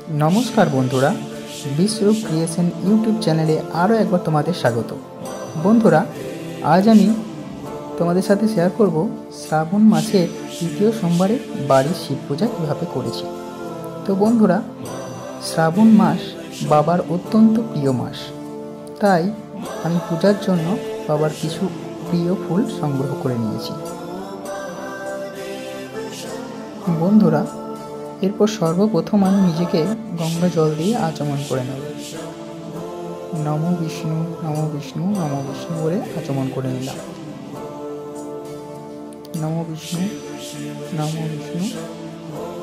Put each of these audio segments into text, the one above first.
নমস্কার বন্ধুরা, বিশ্বরূপ creation YouTube চ্যানেলে আরও একবার তোমাদের স্বাগত। বন্ধুরা, আজ আমি তোমাদের সাথে শেয়ার করব শ্রাবণ মাসের তৃতীয় সোমবারে বাড়ির শিব পূজা কীভাবে করেছি। তো বন্ধুরা, শ্রাবণ মাস বাবার অত্যন্ত প্রিয় মাস, তাই আমি পূজার জন্য বাবার কিছু প্রিয় ফুল সংগ্রহ করে নিয়েছি। বন্ধুরা, এরপর সর্বপ্রথম আমি নিজেকে গঙ্গা জল দিয়ে আচমন করে নেব। নম বিষ্ণু নম বিষ্ণু নম বিষ্ণু বলে আচমন করে নিলাম। নম বিষ্ণু নম বিষ্ণু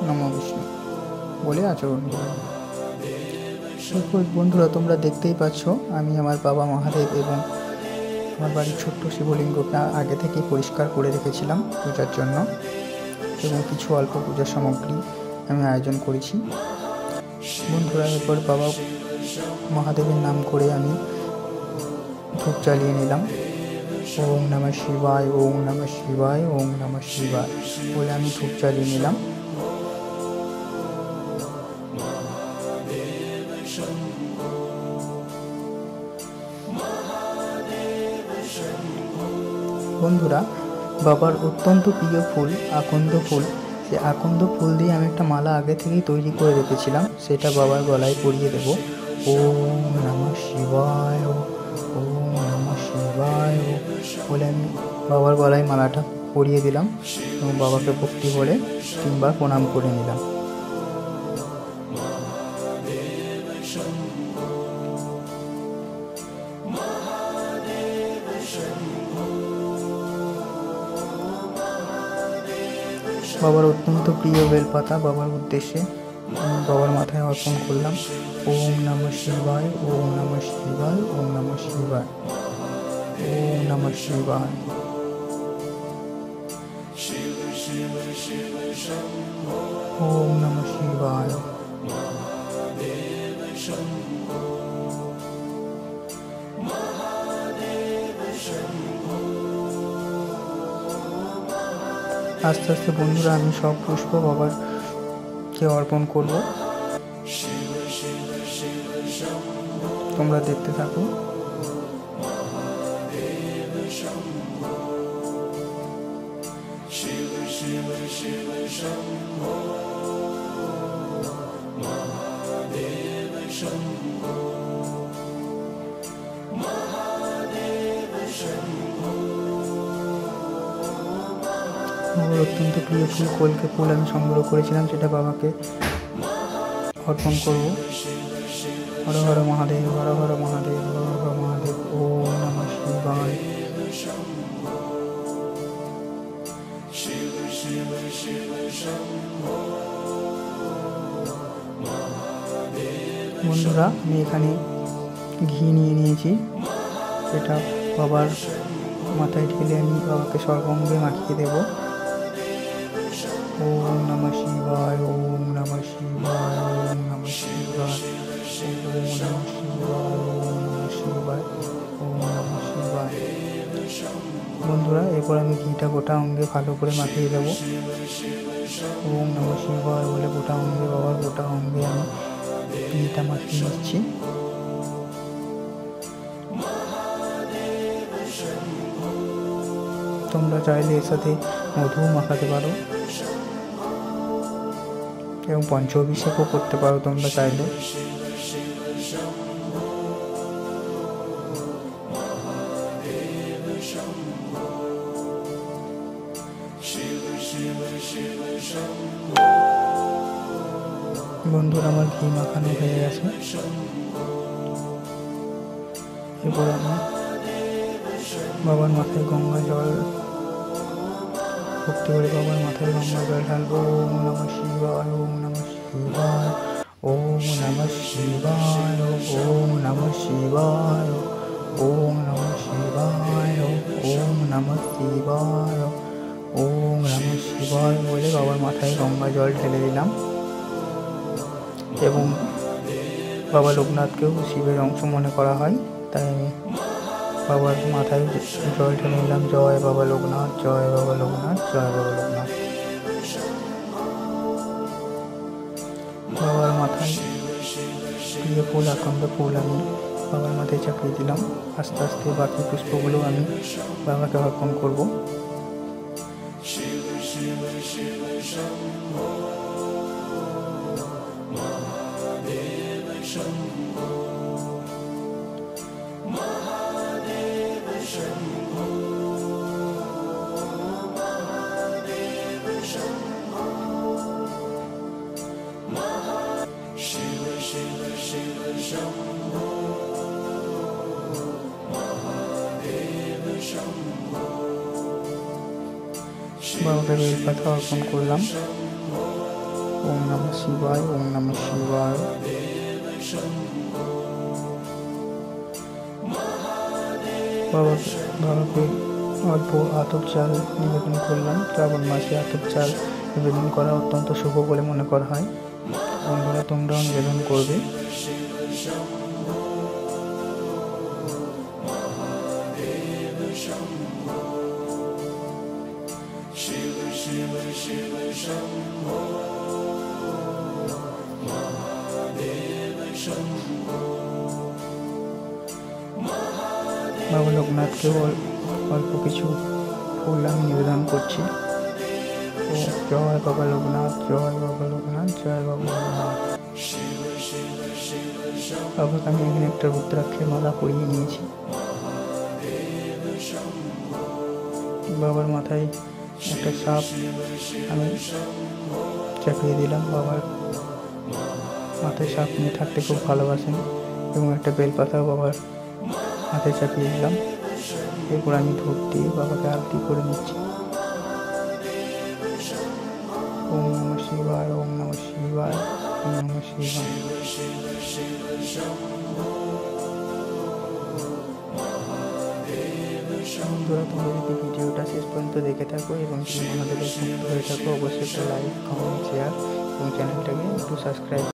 নম বিষ্ণু বলে আচরণ করলাম। এরপর বন্ধুরা, তোমরা দেখতেই পাচ্ছ আমি আমার বাবা মহাদেব এবং আমার বাড়ির ছোট্ট শিবলিঙ্গকে আগে থেকে পরিষ্কার করে রেখেছিলাম পূজার জন্য, এবং কিছু অল্প পূজার সামগ্রী আমি আয়োজন করেছি। বন্ধুরা, এরপর বাবা মহাদেবের নাম করে আমি ধূপ জ্বালিয়ে নিলাম। ওম নমঃ শিবায়, ওম নমঃ শিবায়, ওম নমঃ শিবায় বলে আমি ধূপ জ্বালিয়ে নিলাম। বন্ধুরা, বাবার অত্যন্ত প্রিয় ফুল আকন্দ ফুল, সে আকন্দ ফুল দিয়ে আমি একটা মালা আগে থেকেই তৈরি করে রেখেছিলাম, সেটা বাবার গলায় পরিয়ে দেব। ওম নমঃ শিবায়, ওম নমঃ শিবায় বলে আমি বাবার গলায় মালাটা পরিয়ে দিলাম এবং বাবাকে ভক্তি বলে 3 বার প্রণাম করে নিলাম। বাবার অত্যন্ত প্রিয় বেলপাতা বাবার উদ্দেশ্যে বাবার মাথায় অর্পণ করলাম। ওম নমঃ শিবায়, ওম নমঃ শিবায়, ওম নমঃ শিবায়, ওম নমঃ শিবায়। ওম নমঃ শিবায়। আস্তে আস্তে বন্ধুরা আমি সব পুষ্প বাবারকে অর্পণ করব, তোমরা দেখতে থাকো। আমার অত্যন্ত প্রিয় ফুল কলকে ফুল আমি সংগ্রহ করেছিলাম, সেটা বাবাকে অর্পণ করব। হর হর মহাদেব, হর হর মহাদেব, হর হর মহাদেব। ওম নমঃ শিবায়। বন্ধুরা, আমি এখানে ঘি নিয়ে নিয়েছি, সেটা বাবার মাথায় ঢেলে আমি বাবাকে সর্বাঙ্গে মাখিয়ে দেব। ওম নমঃ শিবায়, ওম নমঃ শিবায়, ওম নমঃ শিবায়, ওম নমঃ শিবায়, ওম নমঃ শিবায়, ওম নমঃ শিবায়। বন্ধুরা, এরপর আমি ঘিটা গোটা অঙ্গে ভালো করে মাখিয়ে দেব। ওম নমঃ শিবায় বলে গোটা অঙ্গে, বাবার গোটা অঙ্গে আমি ঘিটা মাখিয়ে নিচ্ছি। তোমরা চাইলে এর সাথে মধু মাখাতে পারো এবং পঞ্চ অভিষেকও করতে পারো তোমরা চাইলে। বন্ধুরা, আমার ঘি মাখানো হয়ে গেছে। এরপর আমি বাবার মাথায় গঙ্গা জল ভক্তি করে বাবার মাথায় গঙ্গা জল ঢালবো। ওম নমঃ শিবায়, ওম নমঃ শিবায়, ওম নমঃ শিবায়, ওম নমঃ শিবায়, ওম নমঃ শিবায়, ওম নমঃ শিবায়, ওম নমঃ শিবায় বলে বাবার মাথায় গঙ্গা জল ঢেলে দিলাম। এবং বাবা লোকনাথকেও শিবের অংশ মনে করা হয়, তাই আমি বাবার মাথায় জল ঢেলে নিলাম। জয় বাবা লোকনাথ, জয় বাবা লোকনাথ, জয় বাবা লোকনাথ। বাবার মাথায় দিয়ে ফুল, আকন্দ ফুল আমি বাবার মাথায় চাপিয়ে দিলাম। আস্তে আস্তে বাকি পুষ্পগুলো আমি বাবাকে অর্পণ করব। বাবাকে বেলপাতা অর্পণ করলাম। ওম নমঃ শিবায়, ওম নমঃ শিবায়। বাবাকে অল্প আতপ চাল নিবেদন করলাম। শ্রাবণ মাসে আতপ চাল নিবেদন করা অত্যন্ত শুভ বলে মনে করা হয়। বন্ধুরা, তোমরাও নিবেদন করবে। বাবা লোকনাথকে অল্প কিছু ফুল আমি নিবেদন করছি। ও জয় বাবা লোকনাথ, জয় বাবা লোকনাথ, জয় বাবা লোকনাথ। বাবাকে আমি এখানে একটা রুদ্রাক্ষের মালা পরিয়ে নিয়েছি। বাবার মাথায় একটা সাপ আমি চাপিয়ে দিলাম। বাবার মাথায় সাপ নিয়ে থাকতে খুব ভালোবাসেন এবং একটা বেলপাতাও বাবার মাথায় চাপিয়ে দিলাম। এরপর আমি ধূপ দিয়ে বাবাকে আরতি করে নিচ্ছি। ওম নমঃ শিবায়, ওম নমঃ শিবায়, ওম নমঃ শিবায়। বন্ধুরা, তোমরা যদি ভিডিওটা শেষ পর্যন্ত দেখে থাকো এবং তুমি মহাদেবের ভক্ত হয়ে থাকো, অবশ্যই একটা লাইক, কমেন্ট, শেয়ার এবং চ্যানেলটাকে একটু সাবস্ক্রাইব